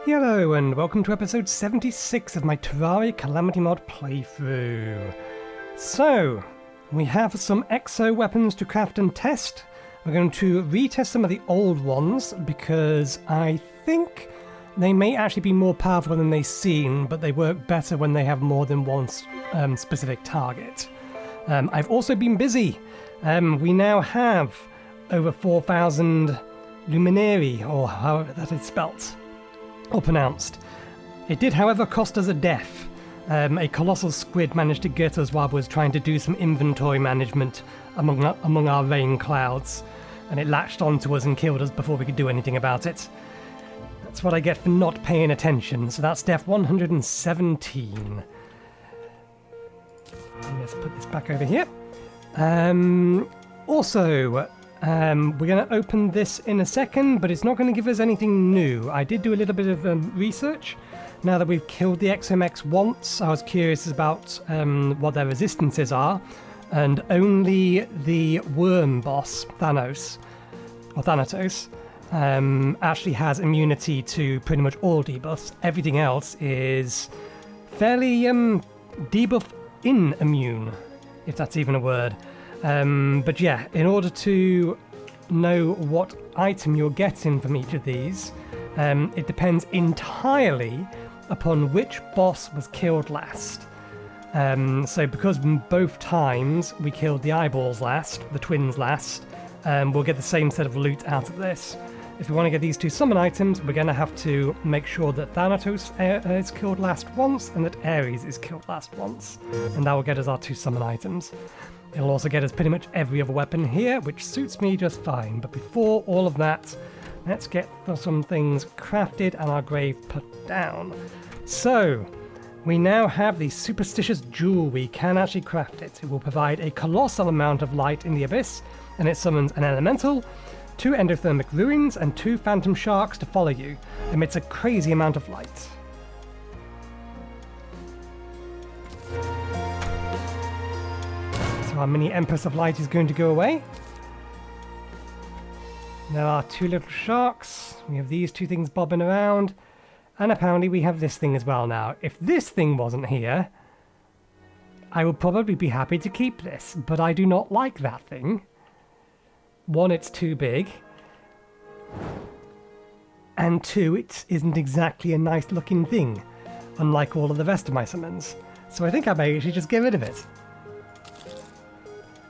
Hello and welcome to episode 76 of my Terraria Calamity mod playthrough. So, we have some Exo Weapons to craft and test. We're going to retest some of the old ones because I think they may actually be more powerful than they seem, but they work better when they have more than one specific target. I've also been busy. We now have over 4,000 luminary, or however that is spelt. Or pronounced. It did, however, cost us a death. A colossal squid managed to get us while we was trying to do some inventory management among our rain clouds, and it latched onto us and killed us before we could do anything about it. That's what I get for not paying attention, so that's death 117. Let's put this back over here. Also, we're going to open this in a second, but it's not going to give us anything new. I did do a little bit of research. Now that we've killed the Exo Mechs once, I was curious about what their resistances are, and only the worm boss, Thanatos, actually has immunity to pretty much all debuffs. Everything else is fairly debuff-immune, if that's even a word. But yeah, in order to know what item you're getting from each of these, it depends entirely upon which boss was killed last. So because both times we killed the eyeballs last, the twins last, we'll get the same set of loot out of this. If we want to get these two summon items, we're going to have to make sure that Thanatos is killed last once and that Ares is killed last once. And that will get us our two summon items. It'll also get us pretty much every other weapon here, which suits me just fine. But before all of that, let's get some things crafted and our grave put down. So, we now have the superstitious jewel. We can actually craft it. It will provide a colossal amount of light in the abyss, and it summons an elemental, 2 endothermic ruins, and 2 phantom sharks to follow you. It emits a crazy amount of light. Our mini Empress of Light is going to go away. There are 2 little sharks. We have these 2 things bobbing around. And apparently we have this thing as well now. If this thing wasn't here, I would probably be happy to keep this. But I do not like that thing. 1, it's too big. And 2, it isn't exactly a nice looking thing. Unlike all of the rest of my summons. So I think I may actually just get rid of it.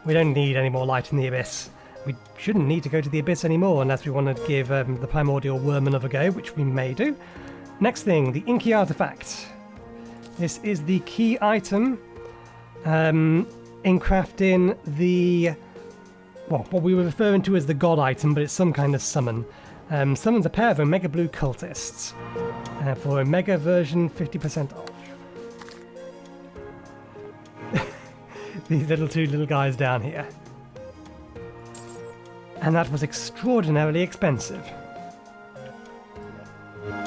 We don't need any more light in the abyss. We shouldn't need to go to the abyss anymore unless we want to give the primordial worm another go, which we may do. Next thing, the inky artifact. This is the key item in crafting the, well, what we were referring to as the god item, but it's some kind of summon. Summons a pair of Omega Blue cultists for Omega version 50% off. These 2 little guys down here. And that was extraordinarily expensive.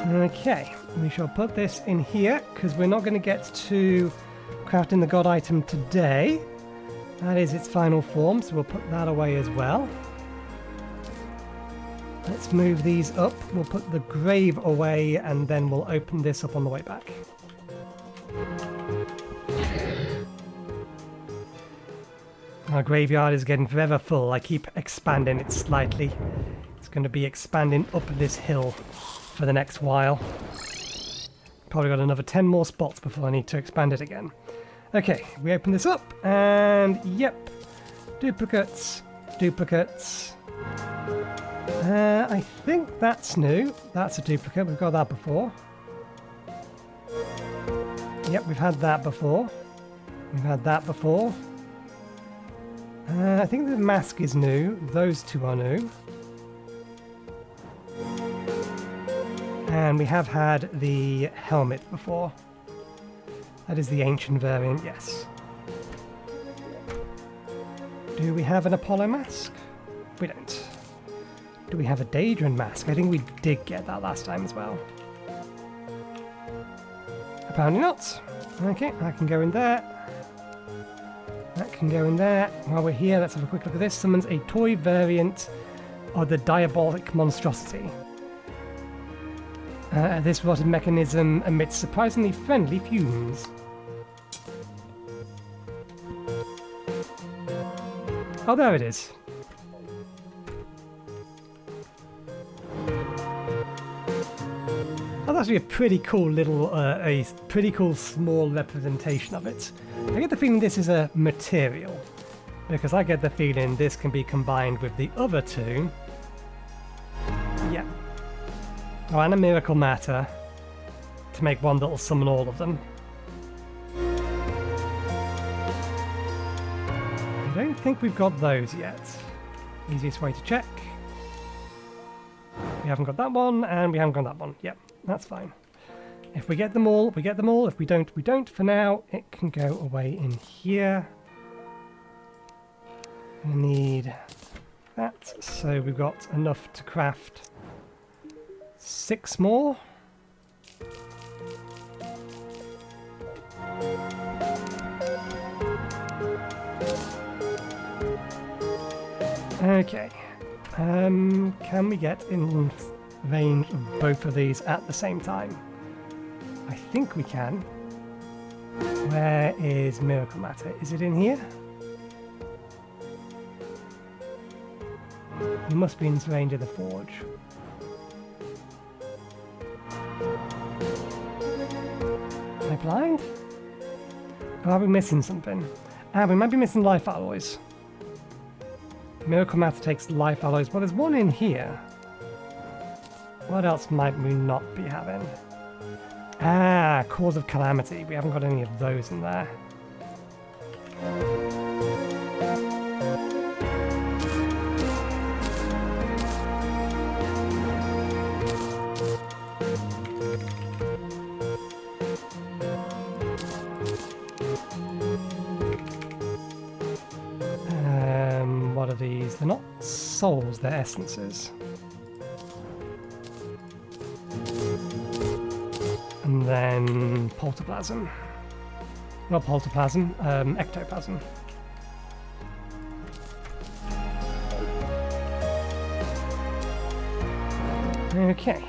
Okay, we shall put this in here, because we're not going to get to crafting the god item today. That is its final form, so we'll put that away as well. Let's move these up. We'll put the grave away, and then we'll open this up on the way back. Our graveyard is getting forever full. I keep expanding it slightly. It's going to be expanding up this hill for the next while. Probably got another 10 more spots before I need to expand it again. Okay, we open this up, and yep, duplicates. I think that's new. That's a duplicate. We've got that before. Yep, we've had that before. I think the mask is new. Those 2 are new. And we have had the helmet before. That is the ancient variant, yes. Do we have an Apollo mask? We don't. Do we have a Daedran mask? I think we did get that last time as well. Apparently not. Okay, I can go in there. That can go in there. While we're here, let's have a quick look at this. Summons a toy variant of the Diabolic Monstrosity. This rotted mechanism emits surprisingly friendly fumes. Oh, there it is. Oh, that's actually a pretty cool little, a pretty cool small representation of it. I get the feeling this is a material, because I get the feeling this can be combined with the other two. Yeah. Oh, and a miracle matter to make one that'll summon all of them. I don't think we've got those yet. Easiest way to check. We haven't got that one, and we haven't got that one. Yep, that's fine. If we get them all, we get them all. If we don't, we don't. For now, it can go away in here. We need that, so we've got enough to craft 6 more. Okay. Can we get in range of both of these at the same time? I think we can. Where is Miracle Matter? Is it in here? You must be in range of the forge. Am I blind? Or are we missing something? Ah, we might be missing life alloys. Miracle Matter takes life alloys. Well, there's one in here. What else might we not be having? Ah, Cause of Calamity. We haven't got any of those in there. What are these? They're not souls, they're essences. And then Poltoplasm. Not Poltoplasm, Ectoplasm. Okay.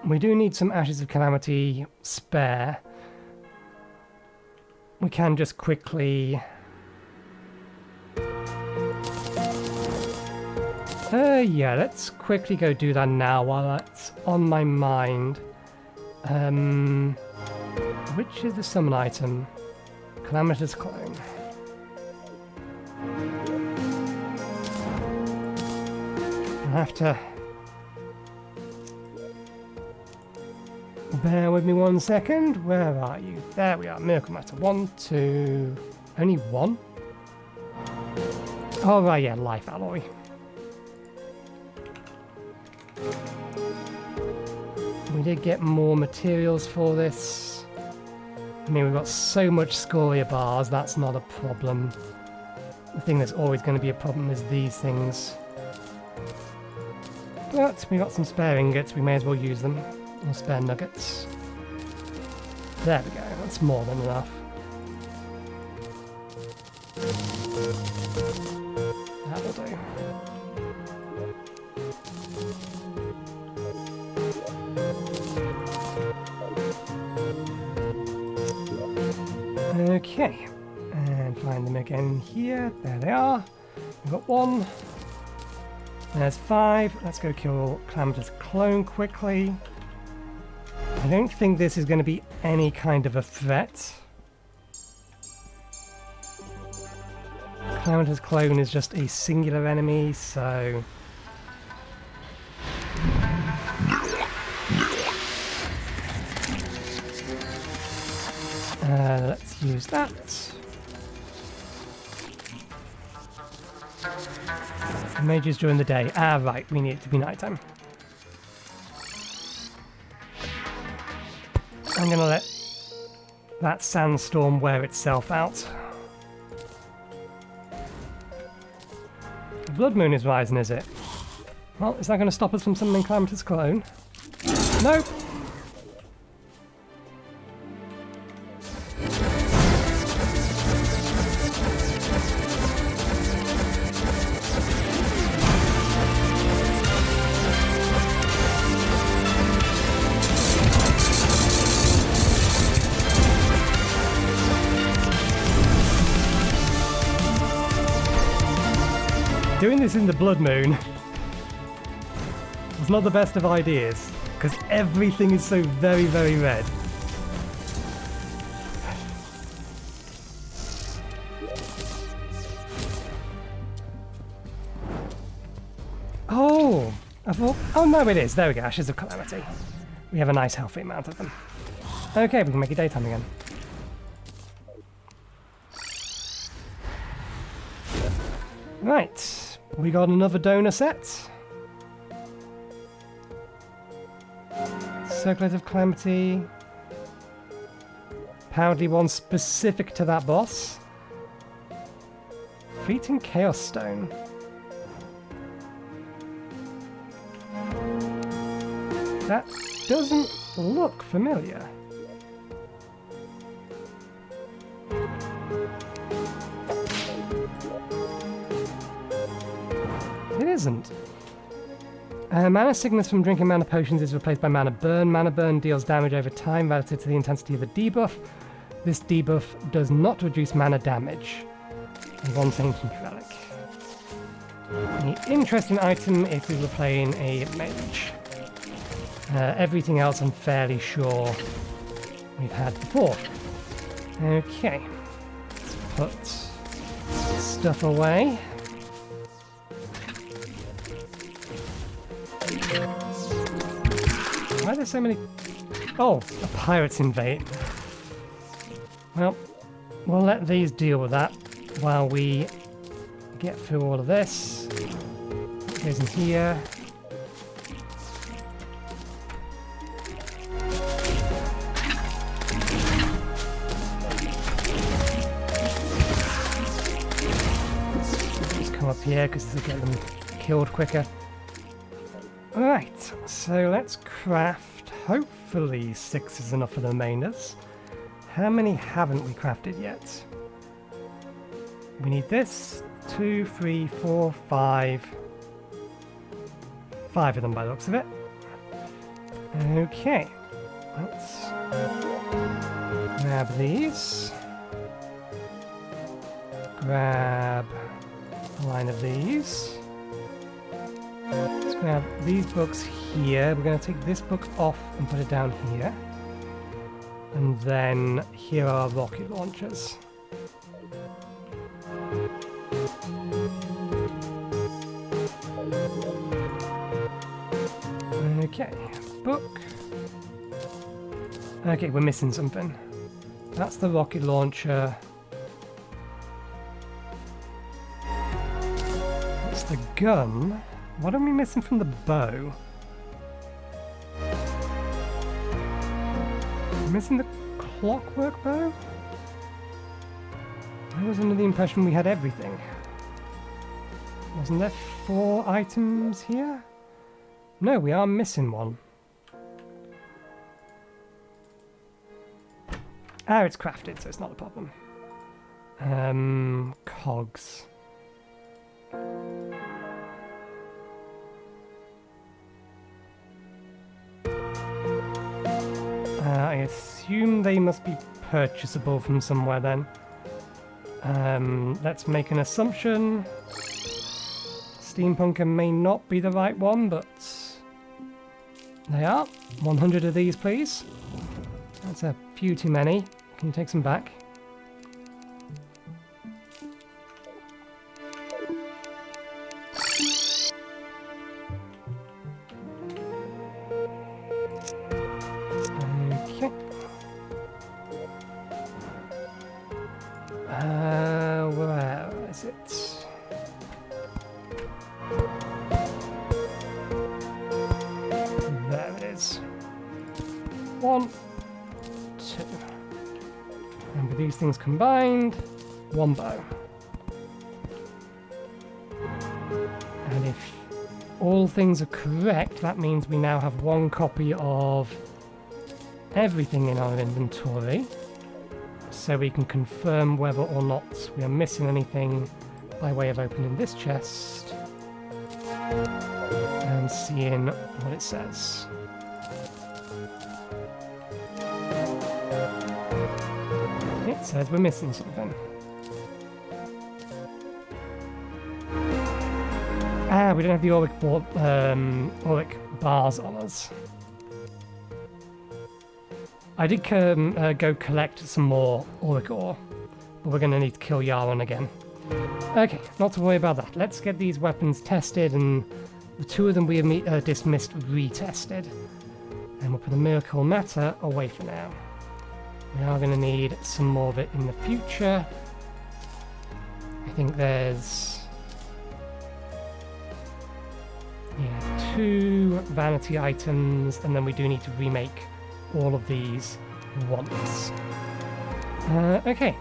We do need some Ashes of Calamity spare. We can just quickly... yeah, let's quickly go do that now while that's on my mind. Which is the summon item? Calamitous Clone. I have to... Bear with me 1 second. Where are you? There we are. Miracle Matter. 1, 2... Only 1? Oh, right, yeah. Life Alloy. We did get more materials for this. I mean, we've got so much scoria bars. That's not a problem. The thing that's always going to be a problem is these things. But we got some spare ingots. We may as well use them. Or spare nuggets. There we go, that's more than enough. That will do. Okay, and find them again here. There they are. We've got 1. There's 5. Let's go kill Calamitous Clone quickly. I don't think this is going to be any kind of a threat. Calamitous Clone is just a singular enemy, so... let's use that. Mages during the day. Ah, right, we need it to be nighttime. I'm going to let that sandstorm wear itself out. The blood moon is rising, is it? Well, is that going to stop us from summoning Calamity's clone? Nope. Doing this in the Blood Moon was not the best of ideas, because everything is so very, very red. Oh! I thought... Oh no, it is. There we go. Ashes of Calamity. We have a nice healthy amount of them. Okay, we can make it daytime again. Right. We got another donor set. Circlet of Calamity. Apparently one specific to that boss. Fleeting Chaos Stone. That doesn't look familiar. It isn't. Mana sickness from drinking mana potions is replaced by mana burn. Mana burn deals damage over time relative to the intensity of the debuff. This debuff does not reduce mana damage. And one ancient relic. The interesting item if we were playing a mage. Everything else I'm fairly sure we've had before. Okay. Let's put stuff away. Why are there so many... Oh, a pirate's invade. Well, we'll let these deal with that while we get through all of this. What goes in here? Just come up here because this will get them killed quicker. Right, so let's craft, hopefully 6 is enough for the remainders. How many haven't we crafted yet? We need this, 2, 3, 4, 5. 5 of them by the looks of it. Okay, let's grab these. Grab a line of these. Let's grab these books here. We're going to take this book off and put it down here. And then here are our rocket launchers. Okay, book. Okay, we're missing something. That's the rocket launcher. That's the gun. What are we missing from the bow? Missing the clockwork bow? I was under the impression we had everything. Wasn't there 4 items here? No, we are missing one. Ah, it's crafted, so it's not a problem. Cogs. I assume they must be purchasable from somewhere then. Let's make an assumption. Steampunker may not be the right one, but they are. 100 of these, please. That's a few too many. Can you take some back? Where is it? There it is. 1, 2. And with these things combined, 1 bow. And if all things are correct, that means we now have one copy of everything in our inventory. So we can confirm whether or not we are missing anything by way of opening this chest and seeing what it says. It says we're missing something. Ah, we don't have the auric bars on us. I did go collect some more auric ore, but we're going to need to kill Yaron again. Okay, not to worry about that. Let's get these weapons tested, and the two of them we have dismissed retested. And we'll put the miracle matter away for now. We are going to need some more of it in the future. I think there's... yeah, 2 vanity items, and then we do need to remake all of these once. Okay,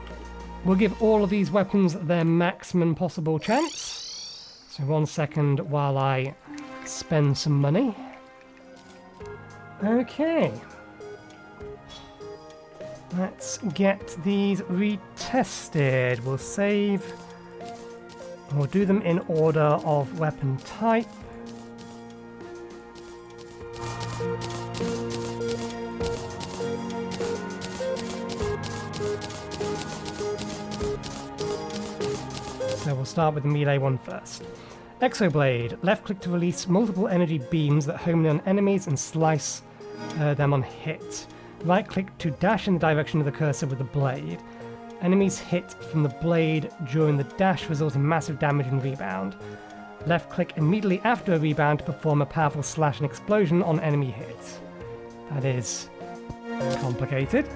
we'll give all of these weapons their maximum possible chance. So 1 second while I spend some money. Okay. Let's get these retested. We'll save. We'll do them in order of weapon type. So we'll start with the melee one first. Exo Blade. Left click to release multiple energy beams that home in on enemies and slice them on hit. Right click to dash in the direction of the cursor with the blade. Enemies hit from the blade during the dash result in massive damage and rebound. Left click immediately after a rebound to perform a powerful slash and explosion on enemy hits. That is complicated.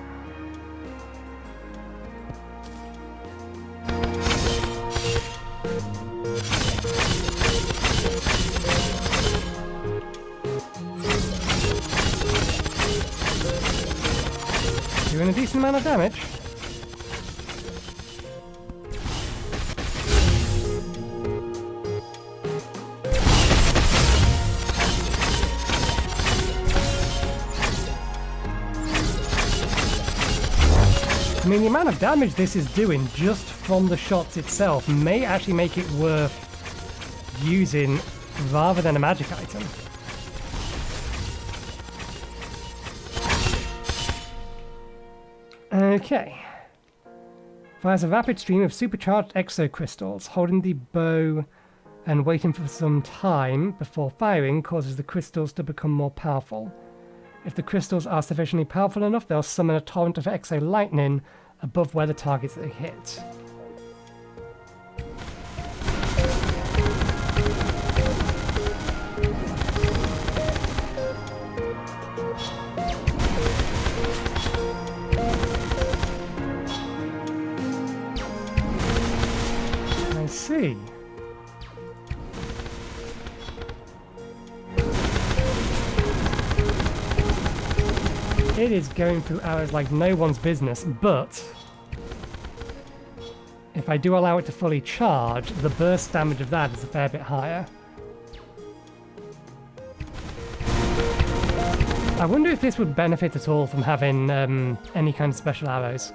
Doing a decent amount of damage. I mean, the amount of damage this is doing just from the shots itself may actually make it worth using rather than a magic item. Okay. Fires a rapid stream of supercharged exo crystals. Holding the bow and waiting for some time before firing causes the crystals to become more powerful. If the crystals are sufficiently powerful enough, they'll summon a torrent of exo lightning above where the targets are hit. I see. It is going through arrows like no one's business, but if I do allow it to fully charge, the burst damage of that is a fair bit higher. I wonder if this would benefit at all from having any kind of special arrows.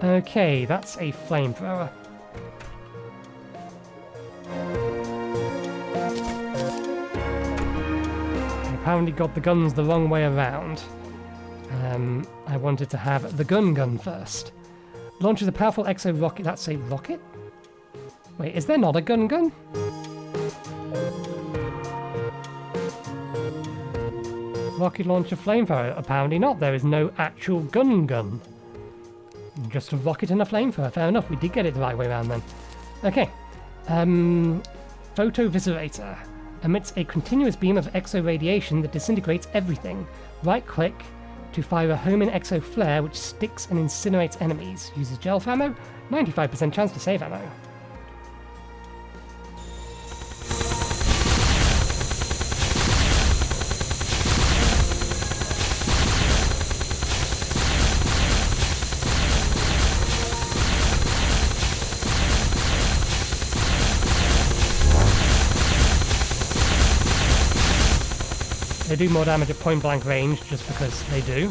Okay, that's a flamethrower. Apparently got the guns the wrong way around. I wanted to have the gun first. Launches a powerful exo rocket. That's a rocket? Wait, is there not a gun? Rocket launcher flamethrower? Apparently not. There is no actual gun. Just a rocket and a flamethrower. Fair enough. We did get it the right way around then. Okay. Photo Viscerator. Emits a continuous beam of exo radiation that disintegrates everything. Right click to fire a homing exo flare which sticks and incinerates enemies. Uses gel for ammo. 95% chance to save ammo. They do more damage at point blank range just because they do.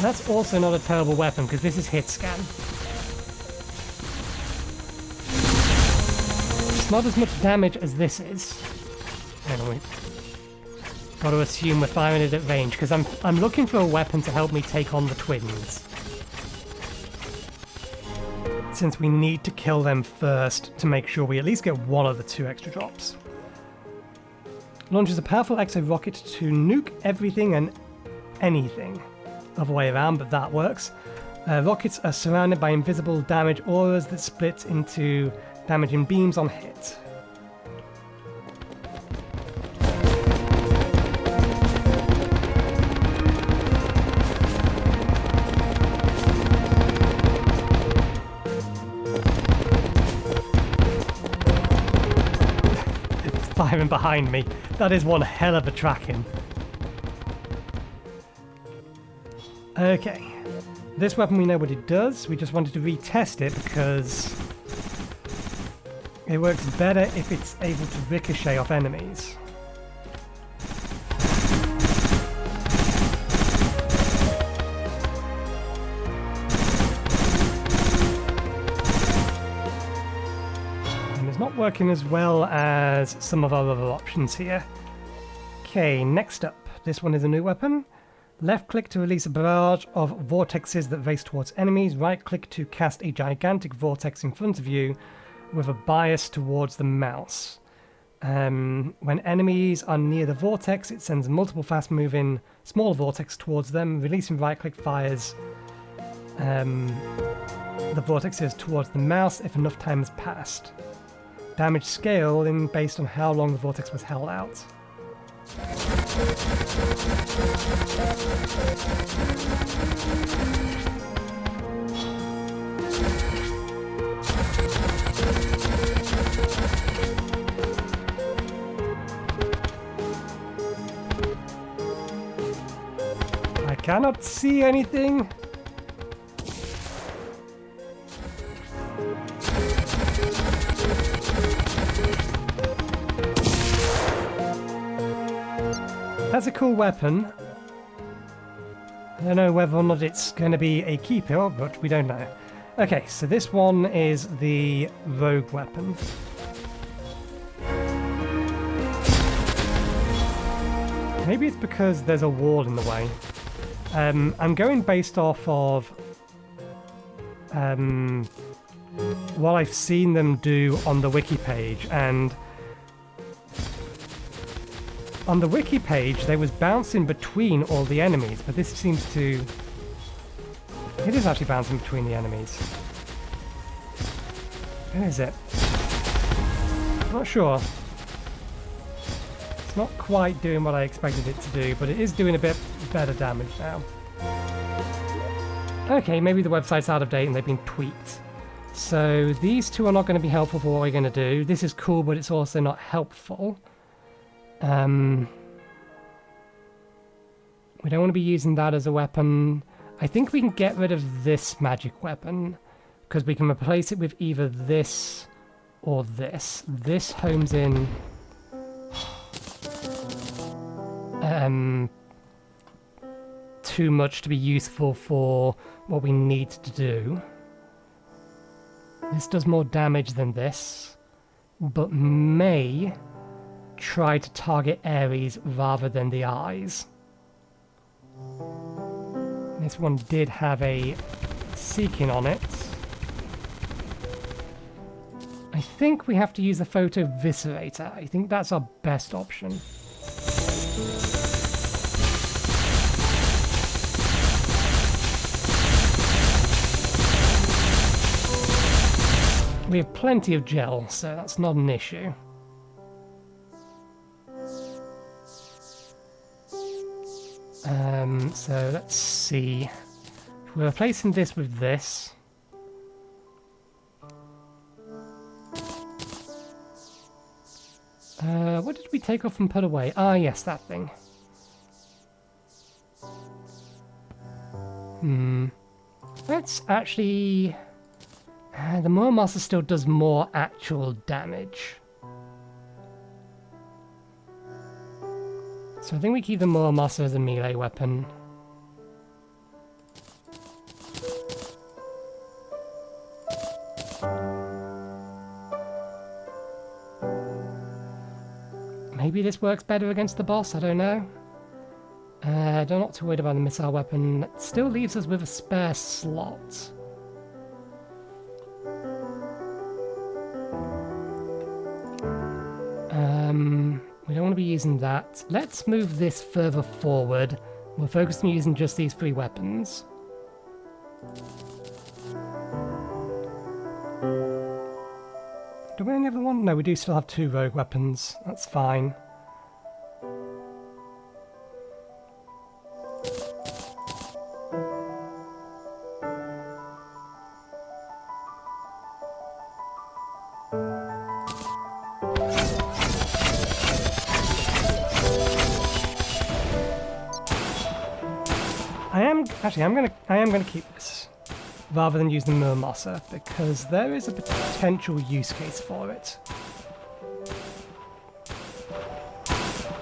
That's also not a terrible weapon because this is hit scan. It's not as much damage as this is. Anyway, got to assume we're firing it at range because I'm looking for a weapon to help me take on the twins. Since we need to kill them first to make sure we at least get one of the 2 extra drops. Launches a powerful exo rocket to nuke everything and anything. Other way around, but that works. Rockets are surrounded by invisible damage auras that split into damaging beams on hit. It's firing behind me. That is one hell of a tracking. Okay, this weapon we know what it does, we just wanted to retest it because it works better if it's able to ricochet off enemies. And it's not working as well as some of our other options here. Okay, next up, this one is a new weapon. Left click to release a barrage of vortexes that race towards enemies. Right click to cast a gigantic vortex in front of you with a bias towards the mouse. When enemies are near the vortex, it sends multiple fast moving small vortex towards them. Releasing right click fires the vortexes towards the mouse if enough time has passed. Damage scaling based on how long the vortex was held out. I cannot see anything. That's a cool weapon. I don't know whether or not it's going to be a keeper, but we don't know. Okay, so this one is the rogue weapon. Maybe it's because there's a wall in the way. I'm going based off of what I've seen them do on the wiki page, and on the wiki page, they was bouncing between all the enemies, but this seems to... It is actually bouncing between the enemies. Where is it? I'm not sure. It's not quite doing what I expected it to do, but it is doing a bit better damage now. Okay, maybe the website's out of date and they've been tweaked. So these two are not going to be helpful for what we're going to do. This is cool, but it's also not helpful. We don't want to be using that as a weapon. I think we can get rid of this magic weapon because we can replace it with either this or this. This homes in too much to be useful for what we need to do. This does more damage than this, but may try to target Ares rather than the eyes. This one did have a seeking on it. I think we have to use the photo viscerator. I think that's our best option. We have plenty of gel, so that's not an issue. So let's see. We're replacing this with this. What did we take off and put away? Ah, yes, that thing. Let's actually The Muramasa still does more actual damage. So I think we keep the Muramasa as a melee weapon. Maybe this works better against the boss, I don't know. I'm not too worried about the missile weapon. It still leaves us with a spare slot. We don't want to be using that. Let's move this further forward. We'll focus on using just these 3 weapons. Do we only have the one? No, we do still have 2 rogue weapons. That's fine. I am gonna keep this rather than use the Muramasa because there is a potential use case for it.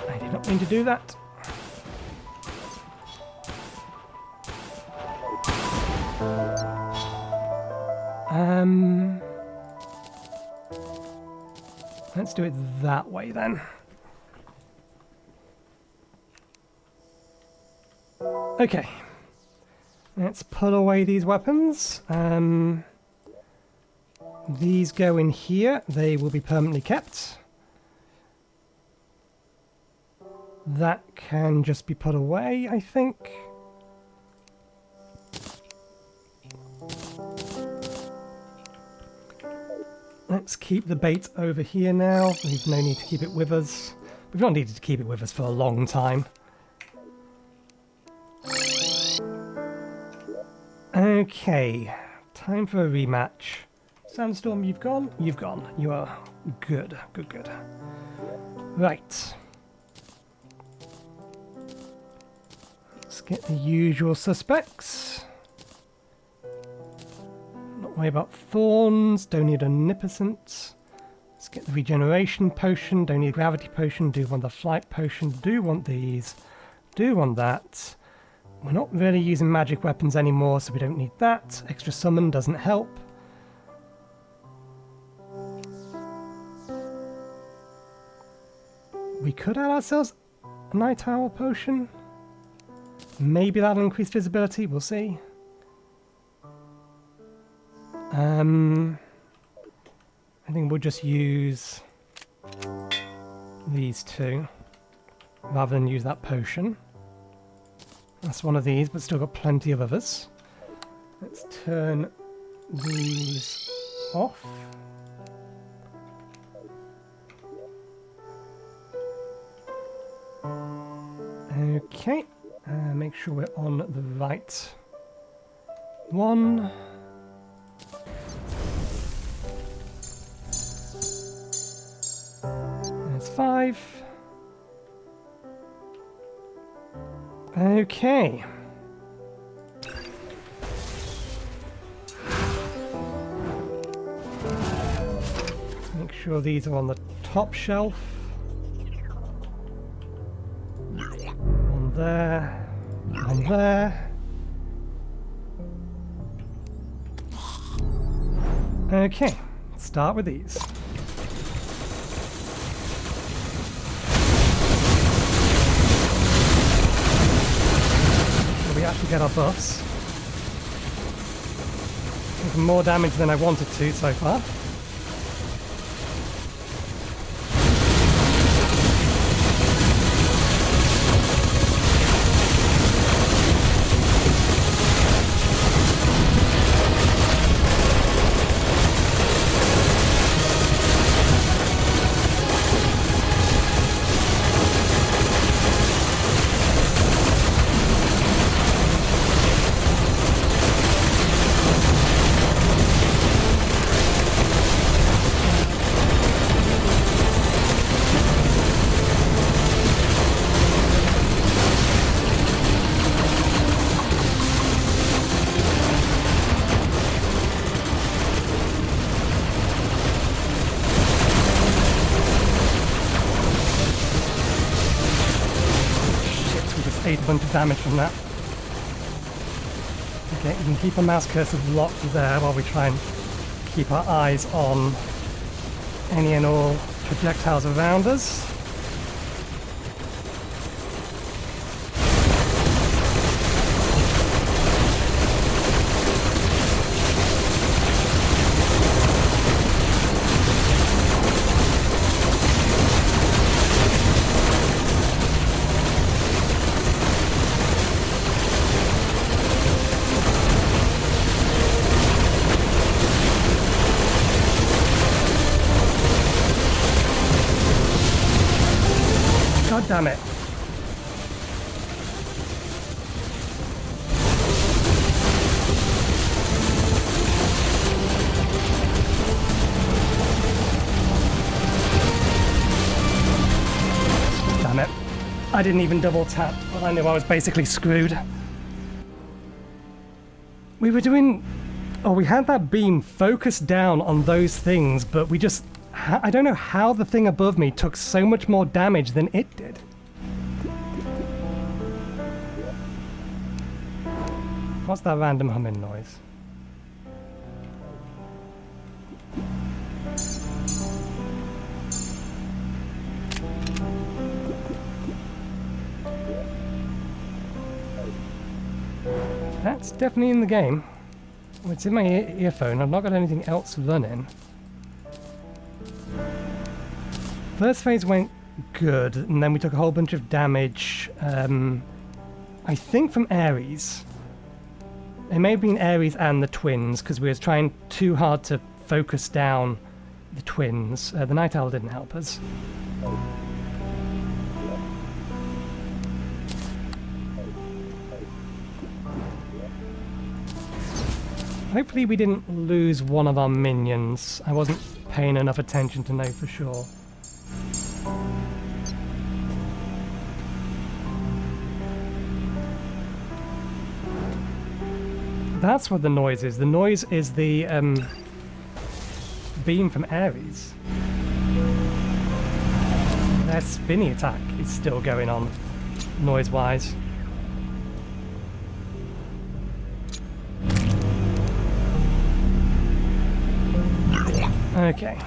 I did not mean to do that. Let's do it that way then. Okay. Let's put away these weapons. These go in here. They will be permanently kept. That can just be put away, I think. Let's keep the bait over here now. We've no need to keep it with us. We've not needed to keep it with us for a long time. Okay, time for a rematch. Sandstorm, you've gone? You've gone. You are good. Good, good. Right. Let's get the usual suspects. Not worry about thorns. Don't need omnipotence. Let's get the regeneration potion. Don't need gravity potion. Do want the flight potion. Do want these. Do want that. We're not really using magic weapons anymore, so we don't need that. Extra summon doesn't help. We could add ourselves a night owl potion. Maybe that'll increase visibility, we'll see. I think we'll just use these 2 rather than use that potion. That's one of these, but still got plenty of others. Let's turn these off. Okay, make sure we're on the right one. There's 5. Okay. Make sure these are on the top shelf. One there. One there. Okay, let's start with these. We actually get our buffs. Taking more damage than I wanted to so far. bunch of damage from that. Okay, you can keep a mouse cursor locked there while we try and keep our eyes on any and all projectiles around us. God damn it. Damn it. I didn't even double tap, but I knew I was basically screwed. We were doing... Oh, we had that beam focused down on those things, but we just... I don't know how the thing above me took so much more damage than it did. What's that random humming noise? That's definitely in the game. Oh, it's in my earphone. I've not got anything else running. First phase went good, and then we took a whole bunch of damage, I think from Ares. It may have been Ares and the twins, because we were trying too hard to focus down the twins. The Night Owl didn't help us. Hopefully we didn't lose one of our minions. I wasn't paying enough attention to know for sure. That's what the noise is. The noise is the beam from Ares. Their spinny attack is still going on, noise-wise. Okay.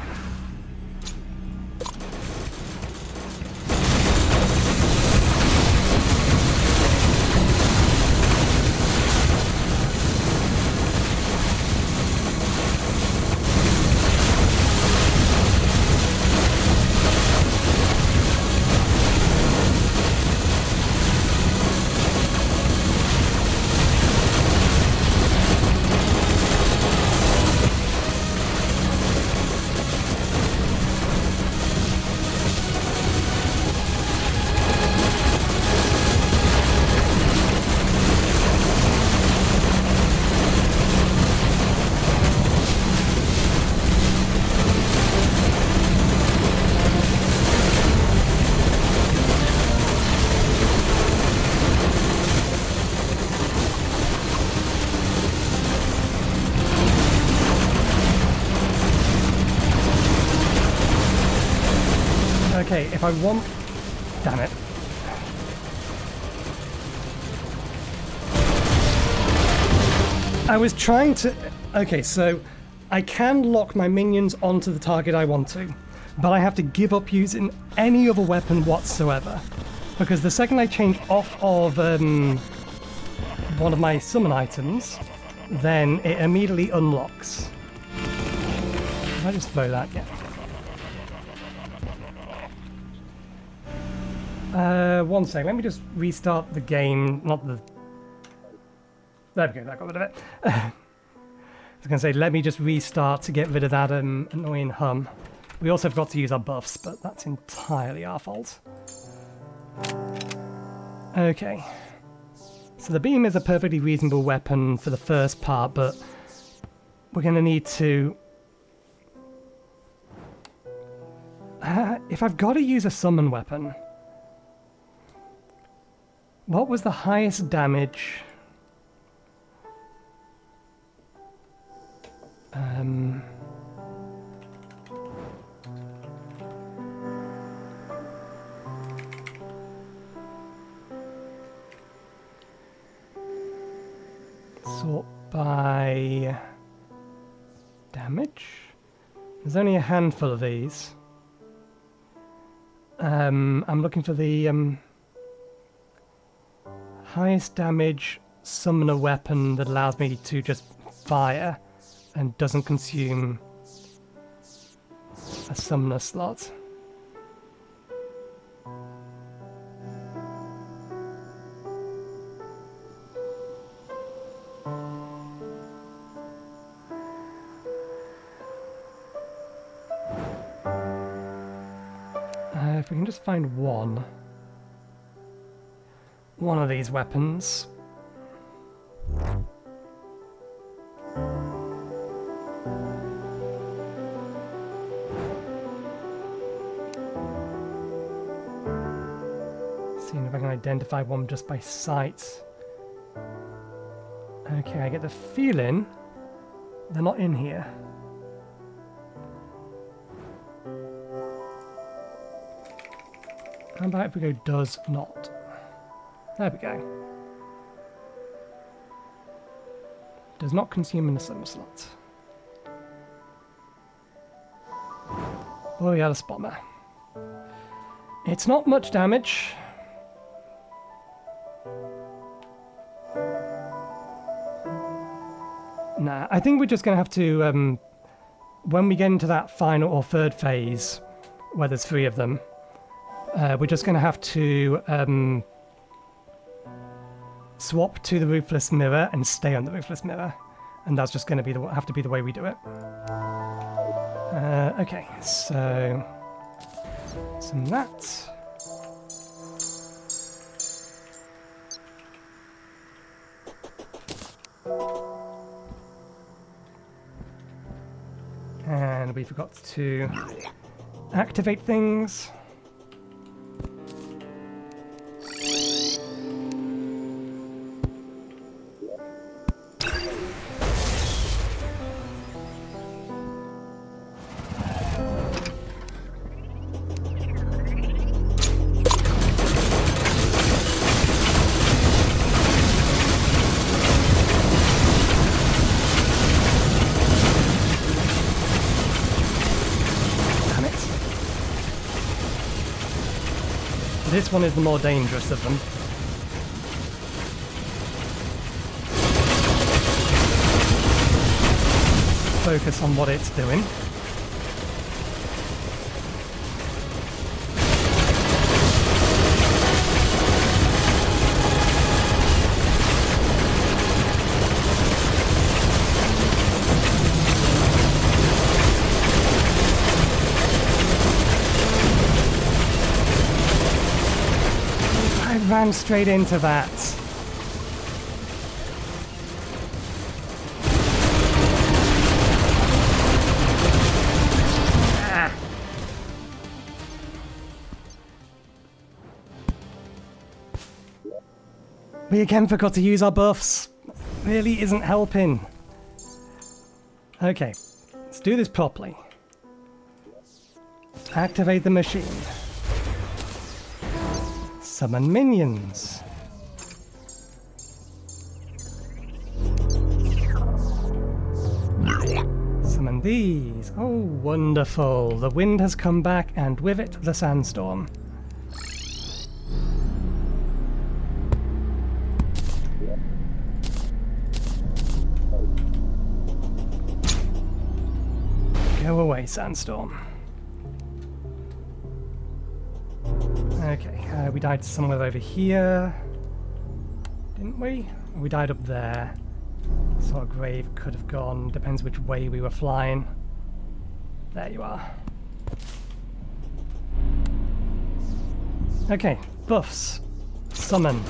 Okay, if I want... Damn it. I was trying to... Okay, so I can lock my minions onto the target I want to, but I have to give up using any other weapon whatsoever. Because the second I change off of one of my summon items, then it immediately unlocks. Can I just throw that? Yeah. One sec, let me just restart the game, not the... There we go, that got rid of it. I was going to say, let me just restart to get rid of that annoying hum. We also forgot to use our buffs, but that's entirely our fault. Okay. So the beam is a perfectly reasonable weapon for the first part, but we're going to need to... if I've got to use a summon weapon... What was the highest damage? Sort by damage. There's only a handful of these. I'm looking for the highest damage summoner weapon that allows me to just fire and doesn't consume a summoner slot. If we can just find one of these weapons. Seeing if I can identify one just by sight. Okay, I get the feeling they're not in here. How about if we go does not? There we go. Does not consume in the summer slot. Oh, yeah, the bomber. It's not much damage. Nah, I think we're just going to have to, when we get into that final or third phase, where there's 3 of them, we're just going to have to swap to the Ruthless Mirror and stay on the Ruthless Mirror. And that's just going to have to be the way we do it. Okay, so some of that. And we forgot to activate things. This one is the more dangerous of them. Focus on what it's doing. Ran straight into that. Ah. We again forgot to use our buffs. Really isn't helping. Okay, let's do this properly. Activate the machine. Summon minions. Summon these. Oh, wonderful. The wind has come back, and with it, the sandstorm. Go away, sandstorm. Okay, we died somewhere over here, didn't we? We died up there, so our grave could have gone, depends which way we were flying. There you are. Okay, buffs. Summon.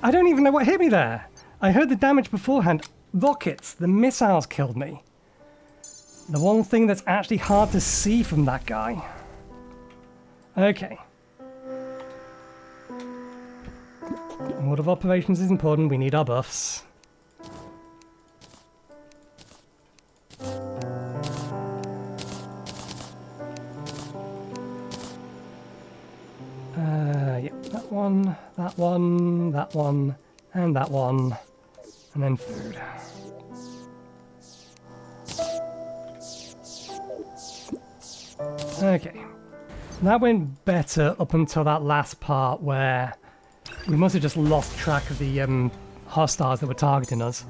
I don't even know what hit me there. I heard the damage beforehand. Rockets, the missiles killed me. The one thing that's actually hard to see from that guy. Okay. Order of operations is important. We need our buffs. Yep, that one, that one, that one, and that one. And then food. Okay. That went better up until that last part where we must have just lost track of the hostiles that were targeting us.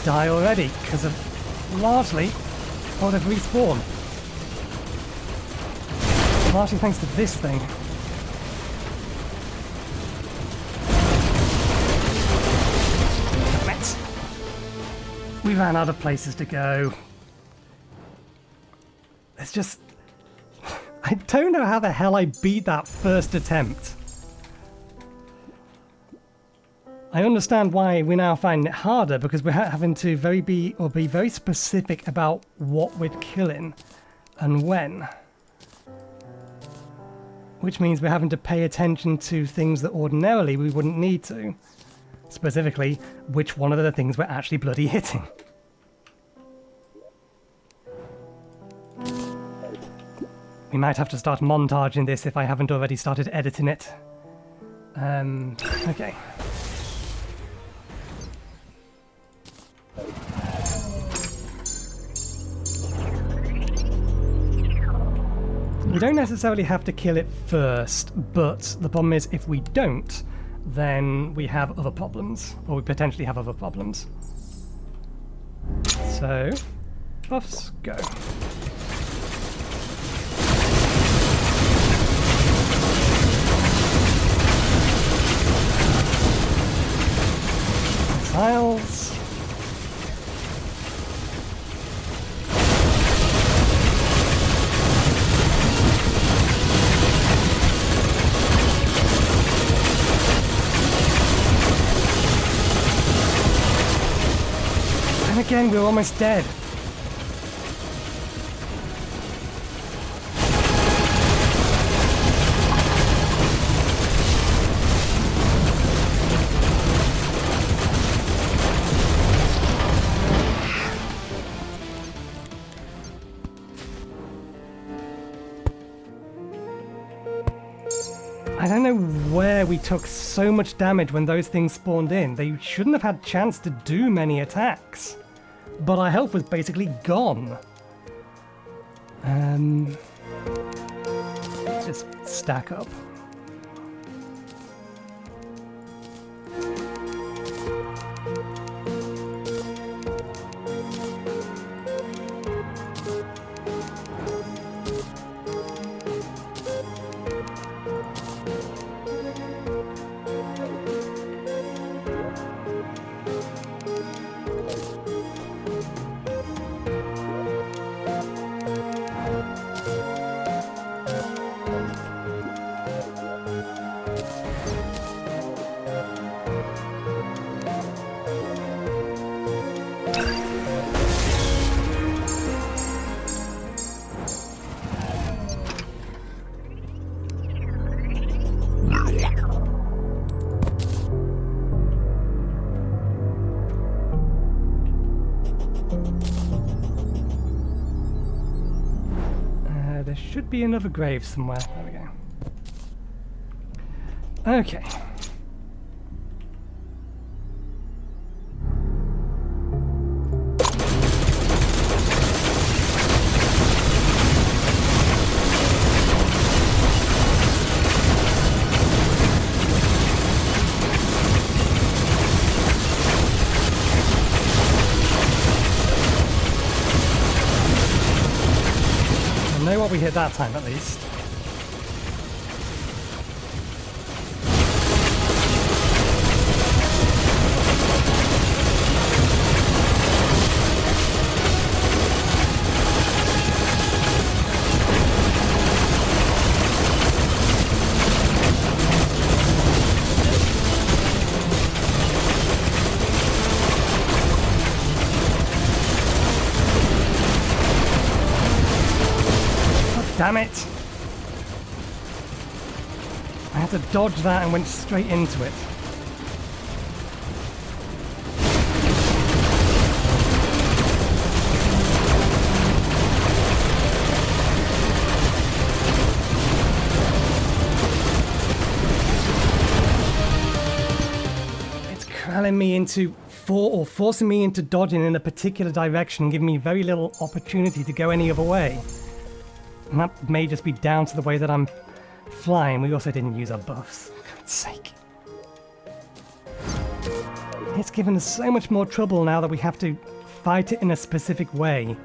Die already because of largely they've respawned. Largely thanks to this thing. We ran out of places to go. It's just I don't know how the hell I beat that first attempt. I understand why we now find it harder because we're having to be very specific about what we're killing and when. Which means we're having to pay attention to things that ordinarily we wouldn't need to. Specifically, which one of the things we're actually bloody hitting. We might have to start montaging this if I haven't already started editing it. Okay. We don't necessarily have to kill it first, but the problem is if we don't, then we have other problems, or we potentially have other problems. So, buffs, go. Missiles. And again, we're almost dead. I don't know where we took so much damage when those things spawned in. They shouldn't have had a chance to do many attacks. But our health was basically gone. Just stack up. There should be another grave somewhere. There we go. Okay. what we hit that time, at least. Damn it! I had to dodge that and went straight into it. It's crowding me into forcing me into dodging in a particular direction and giving me very little opportunity to go any other way. And that may just be down to the way that I'm flying. We also didn't use our buffs. For God's sake. It's given us so much more trouble now that we have to fight it in a specific way.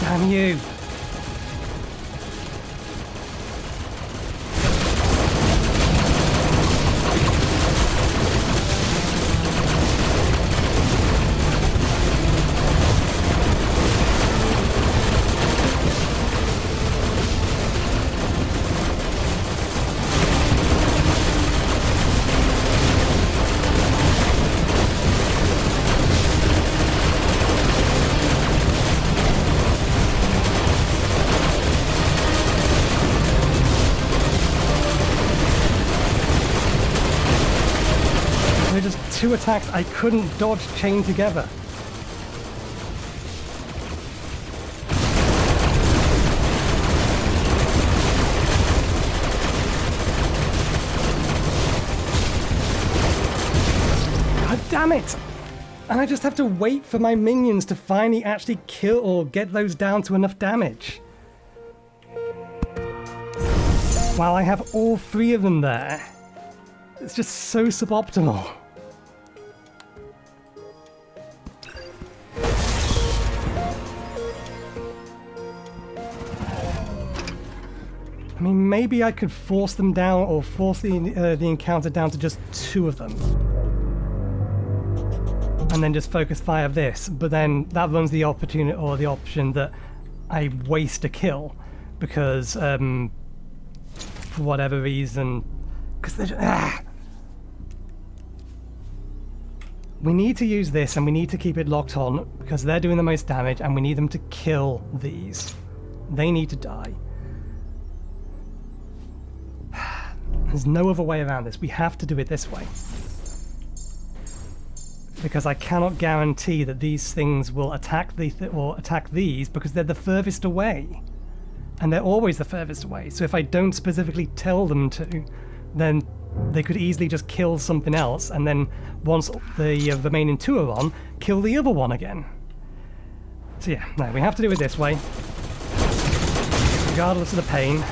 Damn you! Two attacks I couldn't dodge chain together. God damn it! And I just have to wait for my minions to finally actually kill or get those down to enough damage. While I have all three of them there. It's just so suboptimal. I mean, maybe I could force them down or force the encounter down to just two of them. And then just focus fire this, but then that runs the opportunity or the option that I waste a kill because for whatever reason, because they're we need to use this and we need to keep it locked on because they're doing the most damage and we need them to kill these. They need to die. There's no other way around this. We have to do it this way. Because I cannot guarantee that these things will attack or attack these because they're the furthest away. And they're always the furthest away. So if I don't specifically tell them to, then they could easily just kill something else and then once the remaining two are on, kill the other one again. So yeah, no, we have to do it this way. Regardless of the pain.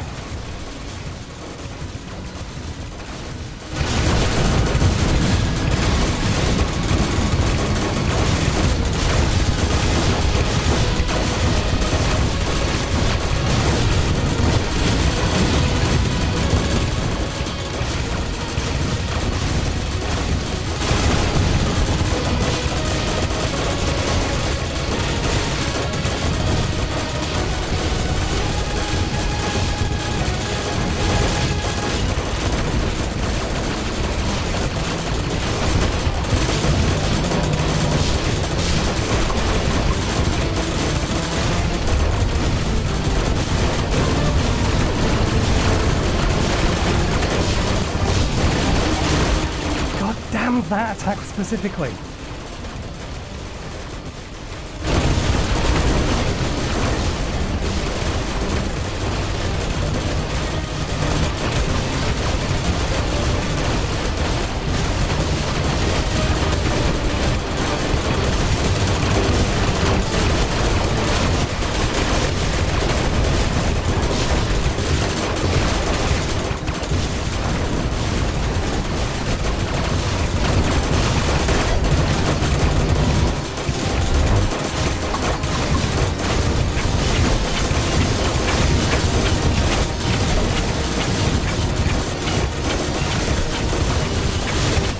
that attack specifically.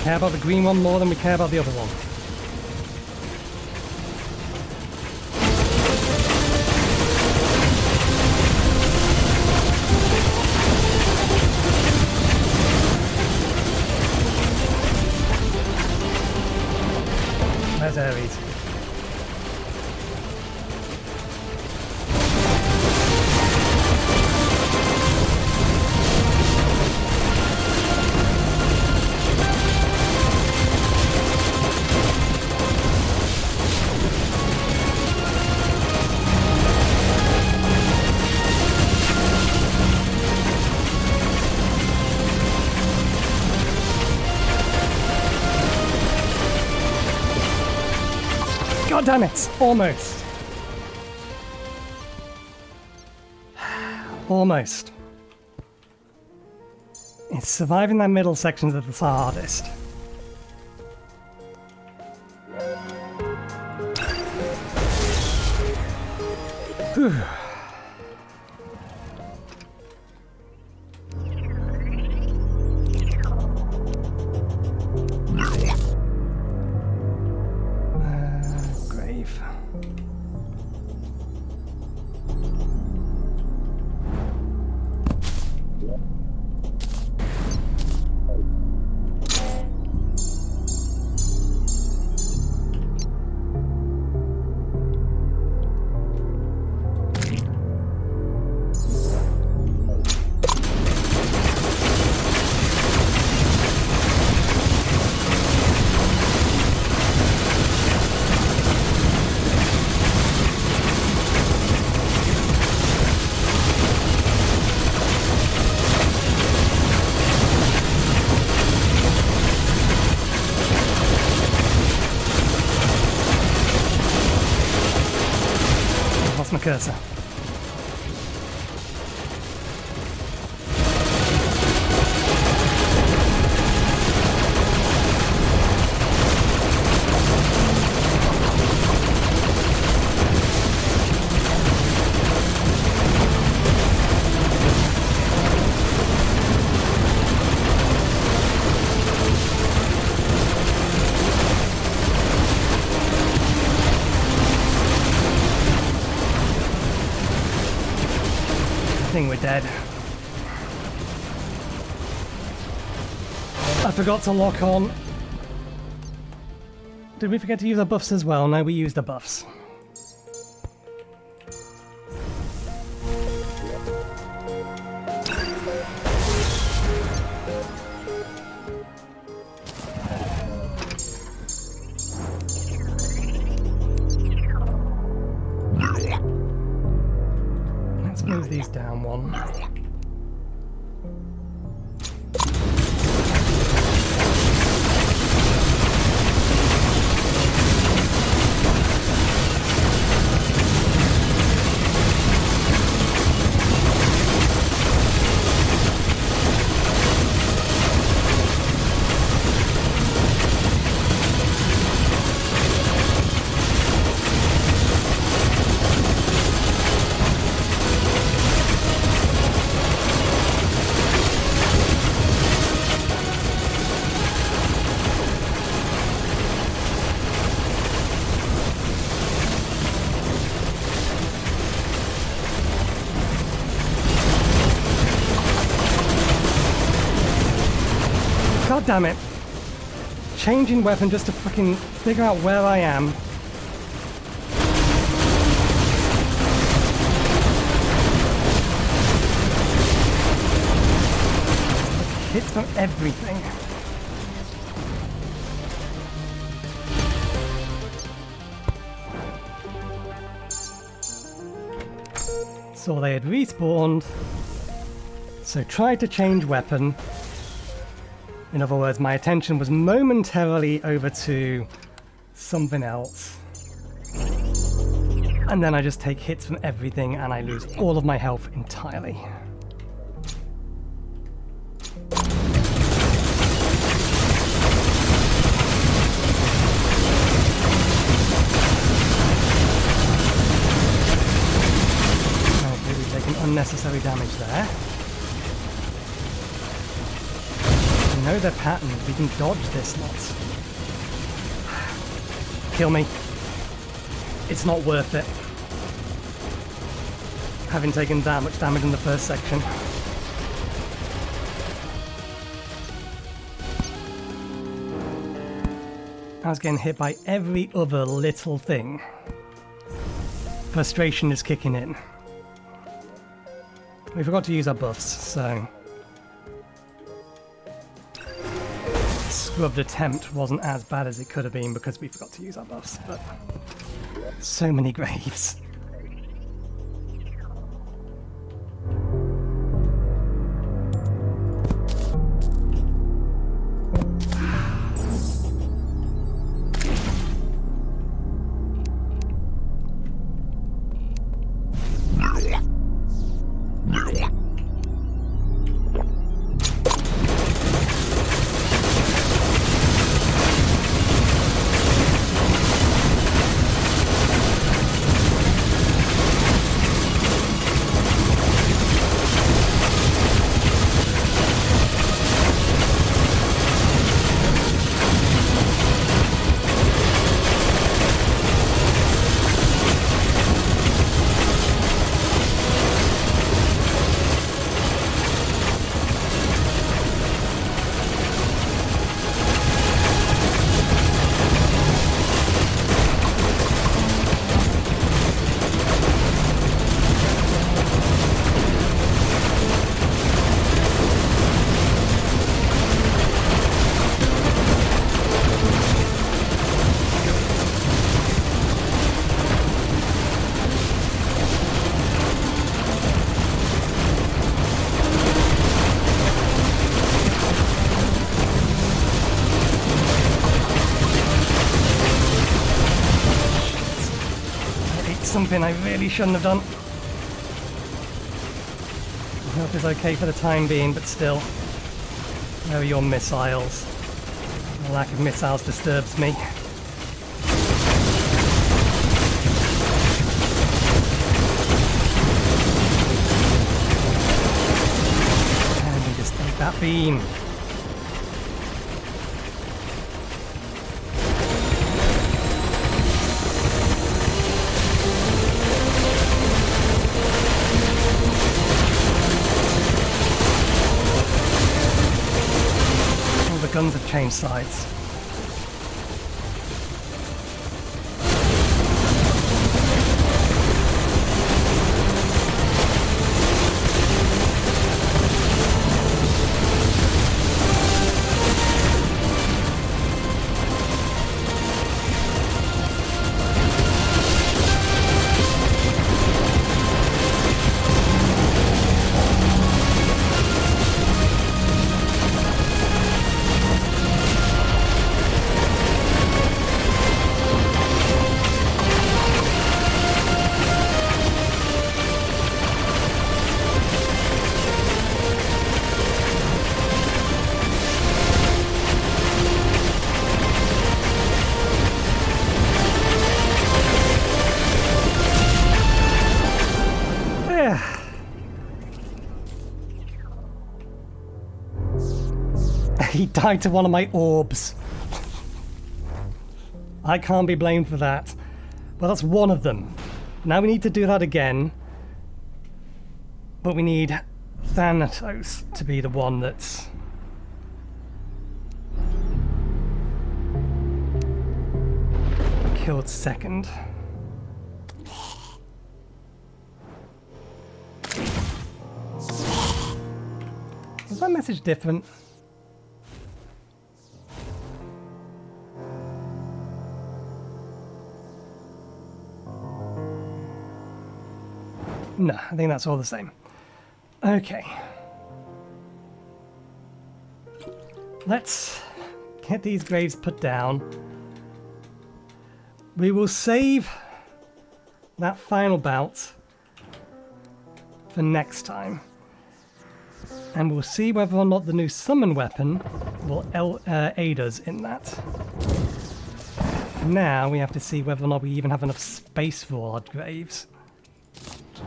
We care about the green one more than we care about the other one. Where's Ares? God damn it! Almost. Almost. It's surviving that middle section that's the hardest. Whew. Grave. My cursor. I think we're dead. I forgot to lock on. Did we forget to use our buffs as well? No, we used the buffs. Move these down one. God damn it. Changing weapon just to fucking figure out where I am. Hits from everything. saw they had respawned, so tried to change weapon. In other words, my attention was momentarily over to something else. And then I just take hits from everything and I lose all of my health entirely. Unnecessary damage there. We know their pattern. We can dodge this lot. Kill me. It's not worth it. Having taken that much damage in the first section. I was getting hit by every other little thing. Frustration is kicking in. We forgot to use our buffs, so... Scrubbed attempt wasn't as bad as it could have been because we forgot to use our buffs, but... So many graves. Something I really shouldn't have done. I hope it's okay for the time being, but still. Where are your missiles? The lack of missiles disturbs me. And we just take that beam. Guns have changed sides. He died to one of my orbs. I can't be blamed for that. Well, that's one of them. Now we need to do that again. But we need Thanatos to be the one that's... killed second. Was that message different? No, I think that's all the same. Okay. Let's get these graves put down. We will save that final bout for next time. And we'll see whether or not the new summon weapon will aid us in that. Now we have to see whether or not we even have enough space for all our graves.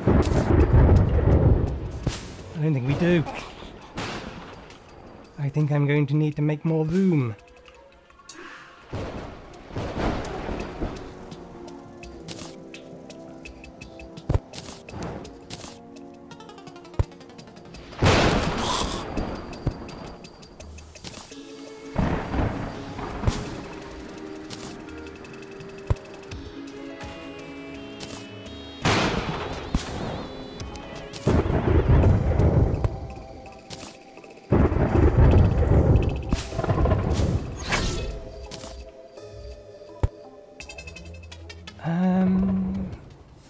I don't think we do. I think I'm going to need to make more room.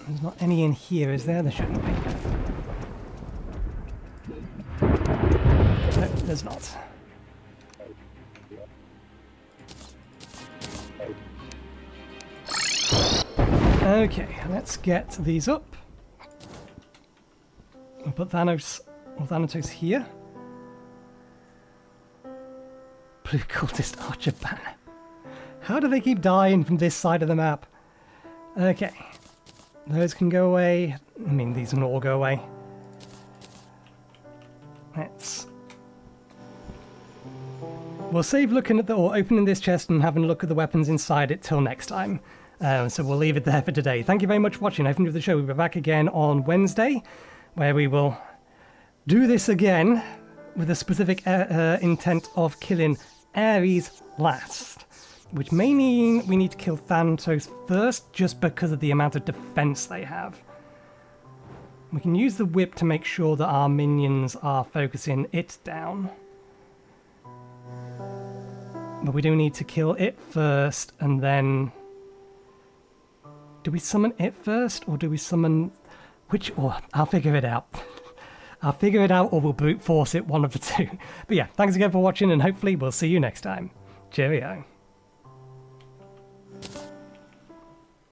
There's not any in here, is there? There shouldn't be. No, there's not. Okay, let's get these up. We'll put Thanatos here. Blue Cultist Archer banner. How do they keep dying from this side of the map? Okay. Those can go away. I mean, these can all go away. We'll save looking at or opening this chest and having a look at the weapons inside it till next time. So we'll leave it there for today. Thank you very much for watching. I hope you enjoyed the show. We'll be back again on Wednesday, where we will do this again with a specific intent of killing Ares last. Which may mean we need to kill Thanatos first, just because of the amount of defense they have. We can use the whip to make sure that our minions are focusing it down. But we do need to kill it first, and then... Do we summon it first, or do we summon... Which... Or I'll figure it out. I'll figure it out, or we'll brute force it, one of the two. But yeah, thanks again for watching, and hopefully we'll see you next time. Cheerio.